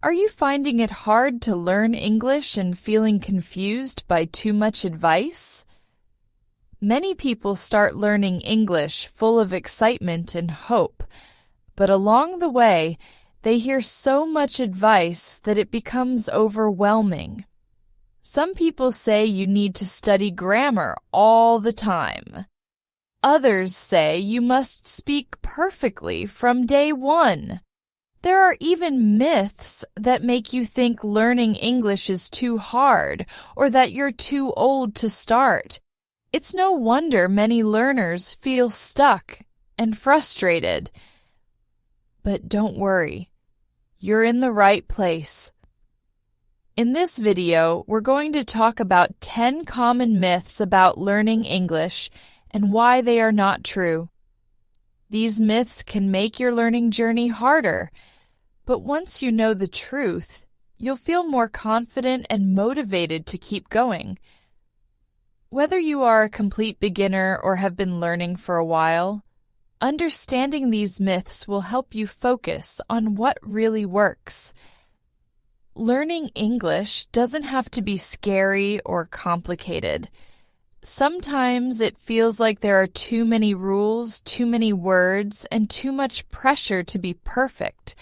Are you finding it hard to learn English and feeling confused by too much advice? Many people start learning English full of excitement and hope, but along the way, they hear so much advice that it becomes overwhelming. Some people say you need to study grammar all the time. Others say you must speak perfectly from day one. There are even myths that make you think learning English is too hard or that you're too old to start. It's no wonder many learners feel stuck and frustrated. But don't worry, you're in the right place. In this video, we're going to talk about 10 common myths about learning English and why they are not true. These myths can make your learning journey harder, but once you know the truth, you'll feel more confident and motivated to keep going. Whether you are a complete beginner or have been learning for a while, understanding these myths will help you focus on what really works. Learning English doesn't have to be scary or complicated. Sometimes it feels like there are too many rules, too many words, and too much pressure to be perfect.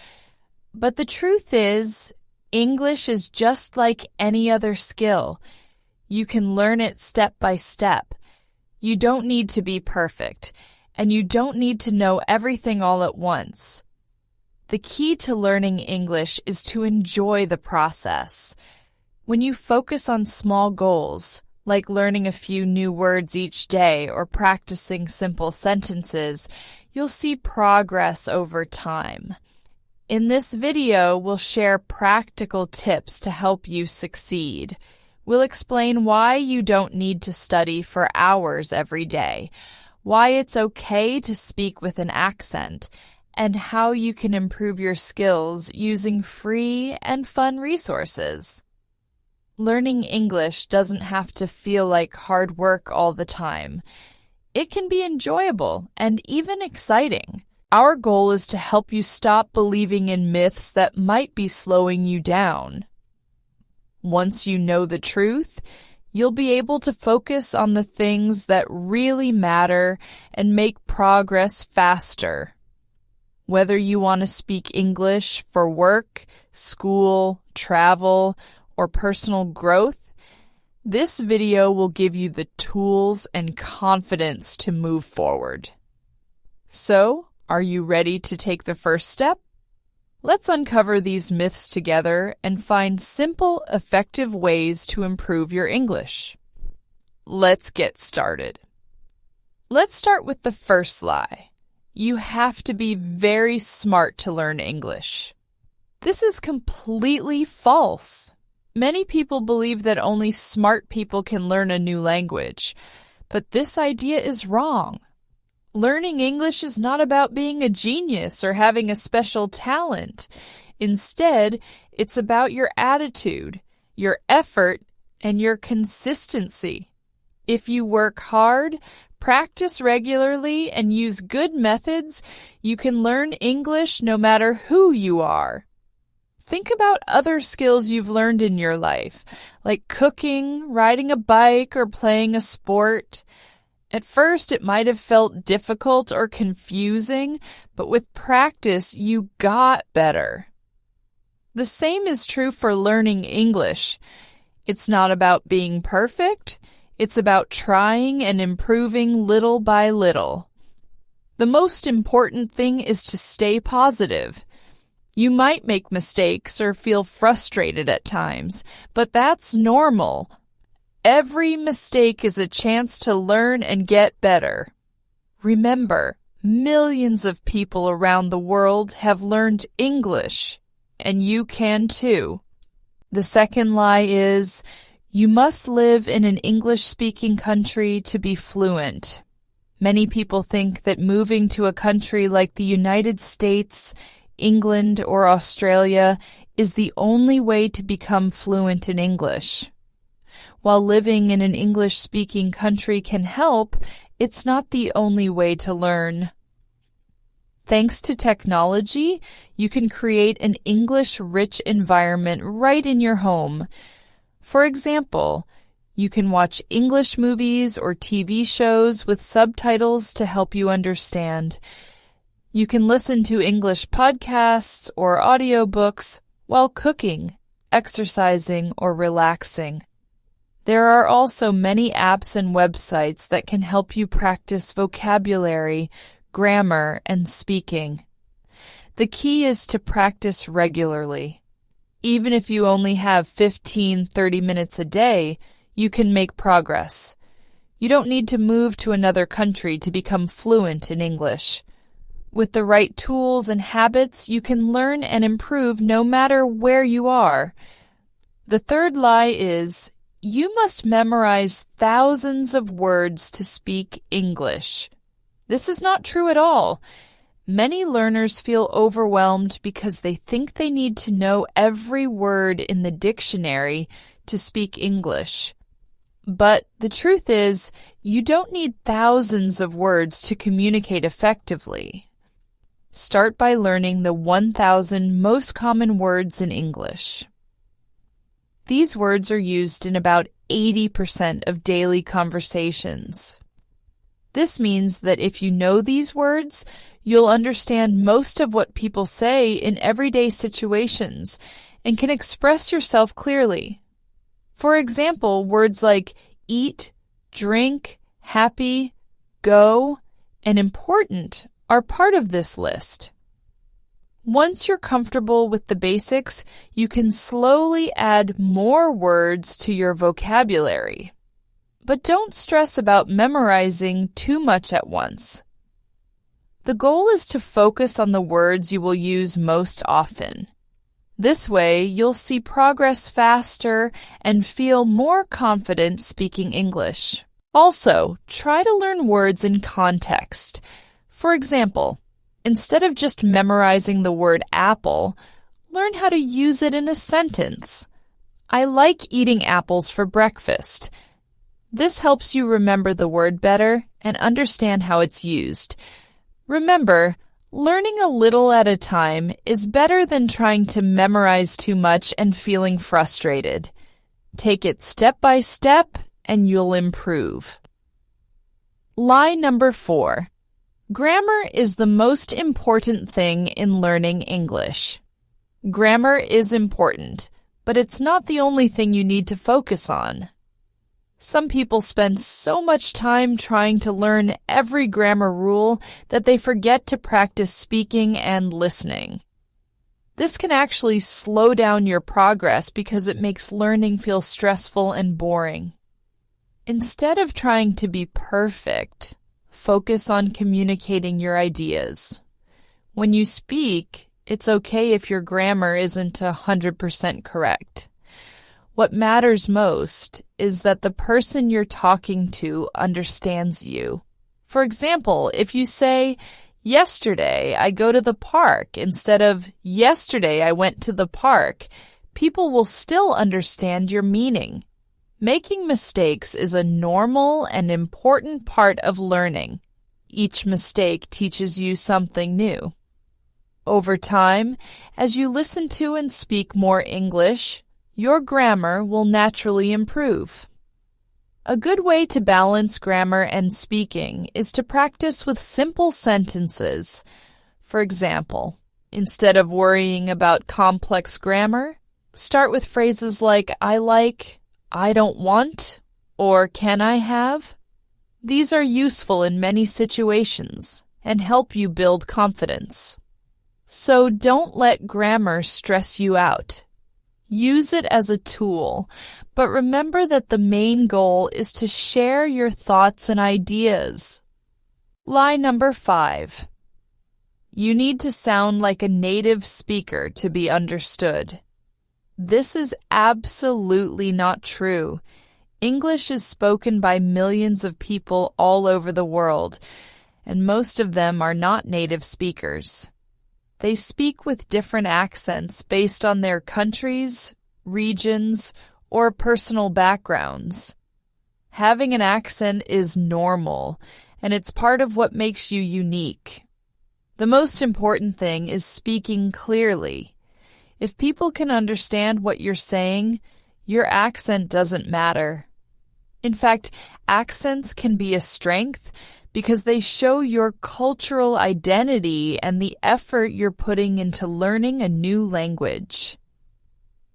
But the truth is, English is just like any other skill. You can learn it step by step. You don't need to be perfect, and you don't need to know everything all at once. The key to learning English is to enjoy the process. When you focus on small goals, like learning a few new words each day or practicing simple sentences, you'll see progress over time. In this video, we'll share practical tips to help you succeed. We'll explain why you don't need to study for hours every day, why it's okay to speak with an accent, and how you can improve your skills using free and fun resources. Learning English doesn't have to feel like hard work all the time. It can be enjoyable and even exciting. Our goal is to help you stop believing in myths that might be slowing you down. Once you know the truth, you'll be able to focus on the things that really matter and make progress faster. Whether you want to speak English for work, school, travel, or personal growth, this video will give you the tools and confidence to move forward. So, are you ready to take the first step? Let's uncover these myths together and find simple, effective ways to improve your English. Let's get started. Let's start with the first lie. You have to be very smart to learn English. This is completely false. Many people believe that only smart people can learn a new language, but this idea is wrong. Learning English is not about being a genius or having a special talent. Instead, it's about your attitude, your effort, and your consistency. If you work hard, practice regularly, and use good methods, you can learn English no matter who you are. Think about other skills you've learned in your life, like cooking, riding a bike, or playing a sport. At first, it might have felt difficult or confusing, but with practice, you got better. The same is true for learning English. It's not about being perfect. It's about trying and improving little by little. The most important thing is to stay positive. You might make mistakes or feel frustrated at times, but that's normal. Every mistake is a chance to learn and get better. Remember, millions of people around the world have learned English, and you can too. The second lie is, you must live in an English-speaking country to be fluent. Many people think that moving to a country like the United States, England, or Australia is the only way to become fluent in English. While living in an English-speaking country can help, it's not the only way to learn. Thanks to technology, you can create an English-rich environment right in your home. For example, you can watch English movies or TV shows with subtitles to help you understand. You can listen to English podcasts or audiobooks while cooking, exercising, or relaxing. There are also many apps and websites that can help you practice vocabulary, grammar, and speaking. The key is to practice regularly. Even if you only have 15-30 minutes a day, you can make progress. You don't need to move to another country to become fluent in English. With the right tools and habits, you can learn and improve no matter where you are. The third lie is, you must memorize thousands of words to speak English. This is not true at all. Many learners feel overwhelmed because they think they need to know every word in the dictionary to speak English. But the truth is, you don't need thousands of words to communicate effectively. Start by learning the 1,000 most common words in English. These words are used in about 80% of daily conversations. This means that if you know these words, you'll understand most of what people say in everyday situations and can express yourself clearly. For example, words like eat, drink, happy, go, and important are part of this list. Once you're comfortable with the basics, you can slowly add more words to your vocabulary. But don't stress about memorizing too much at once. The goal is to focus on the words you will use most often. This way, you'll see progress faster and feel more confident speaking English. Also, try to learn words in context. For example, instead of just memorizing the word apple, learn how to use it in a sentence. I like eating apples for breakfast. This helps you remember the word better and understand how it's used. Remember, learning a little at a time is better than trying to memorize too much and feeling frustrated. Take it step by step and you'll improve. Lie number 4. Grammar is the most important thing in learning English. Grammar is important, but it's not the only thing you need to focus on. Some people spend so much time trying to learn every grammar rule that they forget to practice speaking and listening. This can actually slow down your progress because it makes learning feel stressful and boring. Instead of trying to be perfect, focus on communicating your ideas. When you speak, it's okay if your grammar isn't 100% correct. What matters most is that the person you're talking to understands you. For example, if you say, yesterday I go to the park instead of yesterday I went to the park, people will still understand your meaning. Making mistakes is a normal and important part of learning. Each mistake teaches you something new. Over time, as you listen to and speak more English, your grammar will naturally improve. A good way to balance grammar and speaking is to practice with simple sentences. For example, instead of worrying about complex grammar, start with phrases like I like, I don't want, or can I have? These are useful in many situations and help you build confidence. So don't let grammar stress you out. Use it as a tool, but remember that the main goal is to share your thoughts and ideas. Lie number 5. You need to sound like a native speaker to be understood. This is absolutely not true. English is spoken by millions of people all over the world, and most of them are not native speakers. They speak with different accents based on their countries, regions, or personal backgrounds. Having an accent is normal, and it's part of what makes you unique. The most important thing is speaking clearly. If people can understand what you're saying, your accent doesn't matter. In fact, accents can be a strength because they show your cultural identity and the effort you're putting into learning a new language.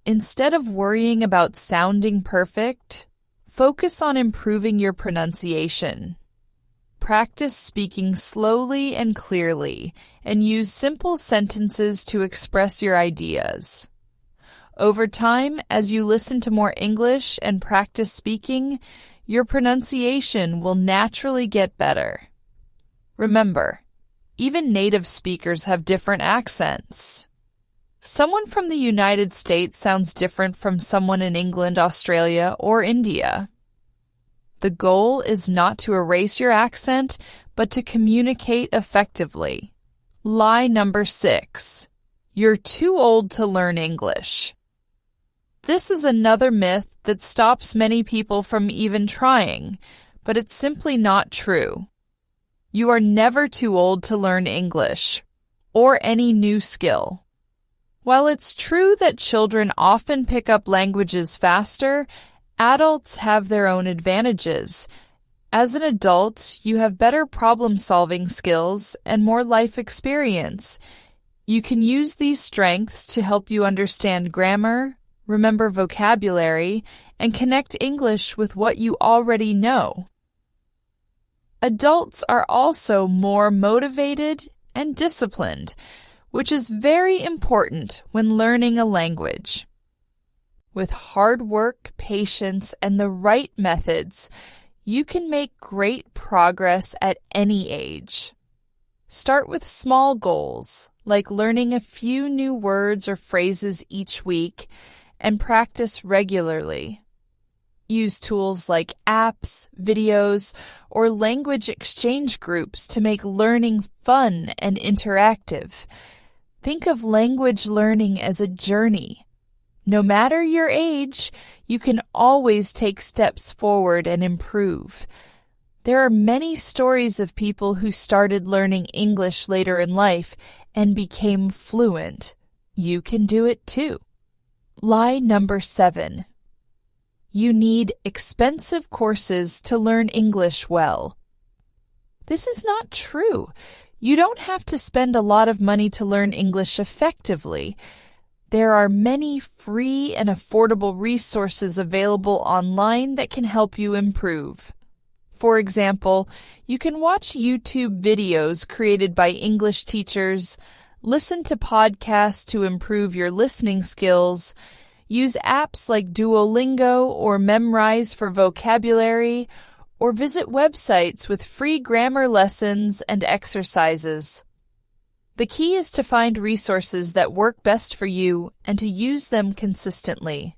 Instead of worrying about sounding perfect, focus on improving your pronunciation. Practice speaking slowly and clearly, and use simple sentences to express your ideas. Over time, as you listen to more English and practice speaking, your pronunciation will naturally get better. Remember, even native speakers have different accents. Someone from the United States sounds different from someone in England, Australia, or India. The goal is not to erase your accent, but to communicate effectively. Lie number 6. You're too old to learn English. This is another myth that stops many people from even trying, but it's simply not true. You are never too old to learn English, or any new skill. While it's true that children often pick up languages faster, adults have their own advantages. As an adult, you have better problem-solving skills and more life experience. You can use these strengths to help you understand grammar, remember vocabulary, and connect English with what you already know. Adults are also more motivated and disciplined, which is very important when learning a language. With hard work, patience, and the right methods, you can make great progress at any age. Start with small goals, like learning a few new words or phrases each week, and practice regularly. Use tools like apps, videos, or language exchange groups to make learning fun and interactive. Think of language learning as a journey. No matter your age, you can always take steps forward and improve. There are many stories of people who started learning English later in life and became fluent. You can do it too. Lie number 7. You need expensive courses to learn English well. This is not true. You don't have to spend a lot of money to learn English effectively. There are many free and affordable resources available online that can help you improve. For example, you can watch YouTube videos created by English teachers, listen to podcasts to improve your listening skills, use apps like Duolingo or Memrise for vocabulary, or visit websites with free grammar lessons and exercises. The key is to find resources that work best for you and to use them consistently.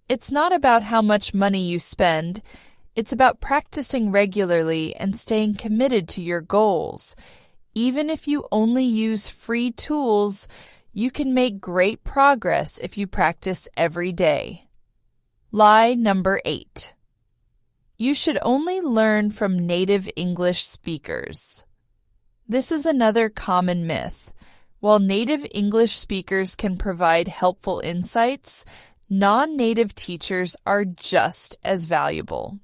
It's not about how much money you spend. It's about practicing regularly and staying committed to your goals. Even if you only use free tools, you can make great progress if you practice every day. Lie number 8. You should only learn from native English speakers. This is another common myth. While native English speakers can provide helpful insights, non-native teachers are just as valuable.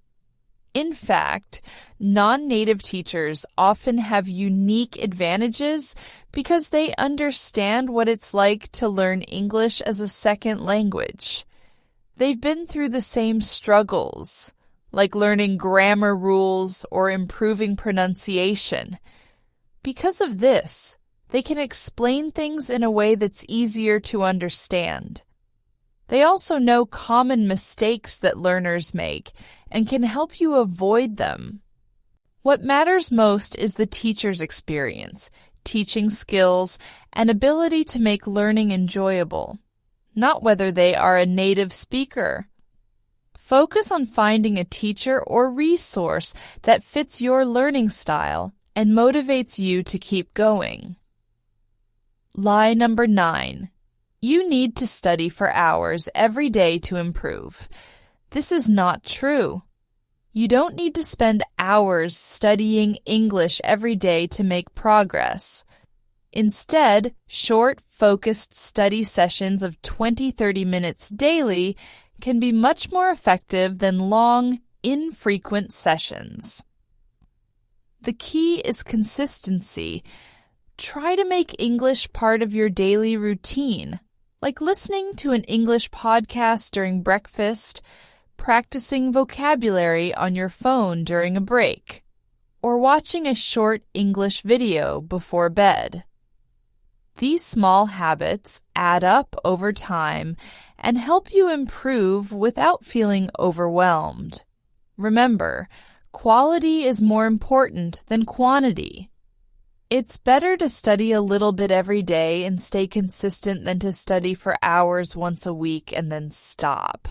In fact, non-native teachers often have unique advantages because they understand what it's like to learn English as a second language. They've been through the same struggles, like learning grammar rules or improving pronunciation. Because of this, they can explain things in a way that's easier to understand. They also know common mistakes that learners make and can help you avoid them. What matters most is the teacher's experience, teaching skills, and ability to make learning enjoyable, not whether they are a native speaker. Focus on finding a teacher or resource that fits your learning style and motivates you to keep going. Lie number 9. You need to study for hours every day to improve. This is not true. You don't need to spend hours studying English every day to make progress. Instead, short, focused study sessions of 20-30 minutes daily can be much more effective than long, infrequent sessions. The key is consistency. Try to make English part of your daily routine, like listening to an English podcast during breakfast, practicing vocabulary on your phone during a break, or watching a short English video before bed. These small habits add up over time and help you improve without feeling overwhelmed. Remember, quality is more important than quantity. It's better to study a little bit every day and stay consistent than to study for hours once a week and then stop.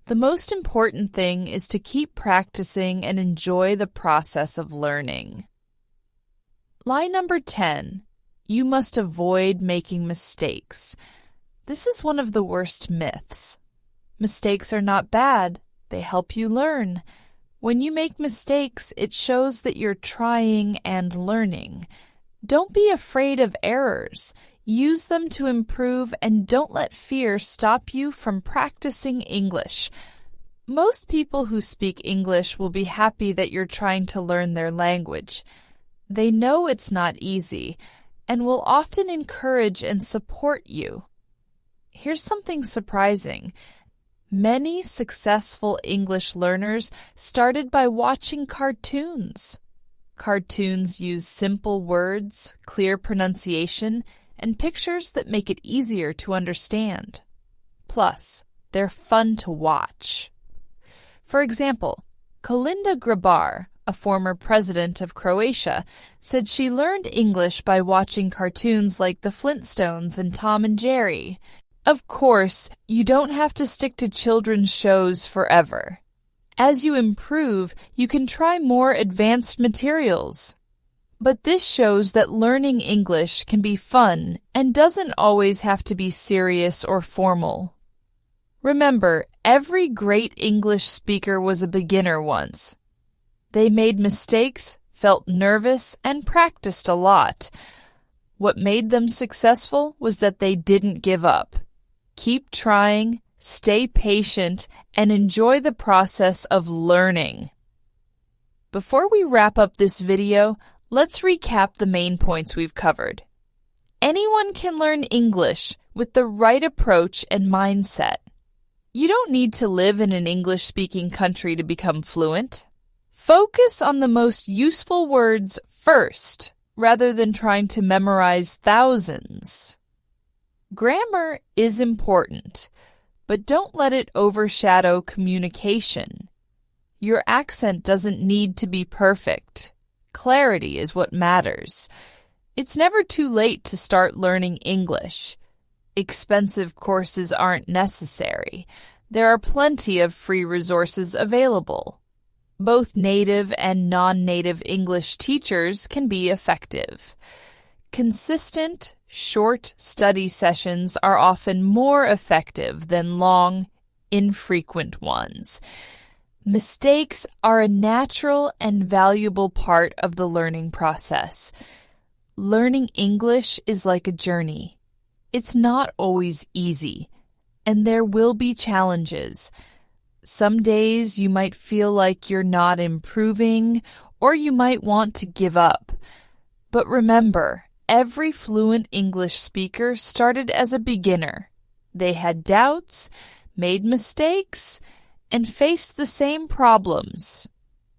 The most important thing is to keep practicing and enjoy the process of learning. Line number 10. You must avoid making mistakes. This is one of the worst myths. Mistakes are not bad. They help you learn. When you make mistakes, it shows that you're trying and learning. Don't be afraid of errors. Use them to improve and don't let fear stop you from practicing English. Most people who speak English will be happy that you're trying to learn their language. They know it's not easy and will often encourage and support you. Here's something surprising. Many successful English learners started by watching cartoons. Cartoons use simple words, clear pronunciation, and pictures that make it easier to understand. Plus, they're fun to watch. For example, Kolinda Grabar, a former president of Croatia, said she learned English by watching cartoons like the Flintstones and Tom and Jerry. Of course, you don't have to stick to children's shows forever. As you improve, you can try more advanced materials. But this shows that learning English can be fun and doesn't always have to be serious or formal. Remember, every great English speaker was a beginner once. They made mistakes, felt nervous, and practiced a lot. What made them successful was that they didn't give up. Keep trying, stay patient, and enjoy the process of learning. Before we wrap up this video, let's recap the main points we've covered. Anyone can learn English with the right approach and mindset. You don't need to live in an English-speaking country to become fluent. Focus on the most useful words first, rather than trying to memorize thousands. Grammar is important, but don't let it overshadow communication. Your accent doesn't need to be perfect. Clarity is what matters. It's never too late to start learning English. Expensive courses aren't necessary. There are plenty of free resources available. Both native and non-native English teachers can be effective. Consistent, short study sessions are often more effective than long, infrequent ones. Mistakes are a natural and valuable part of the learning process. Learning English is like a journey. It's not always easy, and there will be challenges. Some days you might feel like you're not improving, or you might want to give up. But remember, every fluent English speaker started as a beginner. They had doubts, made mistakes, and faced the same problems.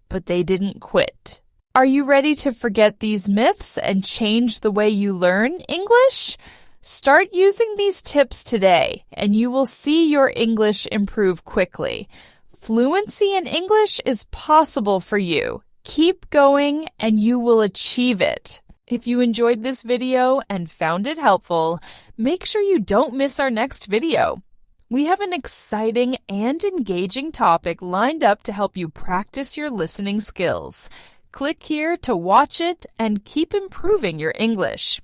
But they didn't quit. Are you ready to forget these myths and change the way you learn English? Start using these tips today, and you will see your English improve quickly. Fluency in English is possible for you. Keep going, and you will achieve it. If you enjoyed this video and found it helpful, make sure you don't miss our next video. We have an exciting and engaging topic lined up to help you practice your listening skills. Click here to watch it and keep improving your English.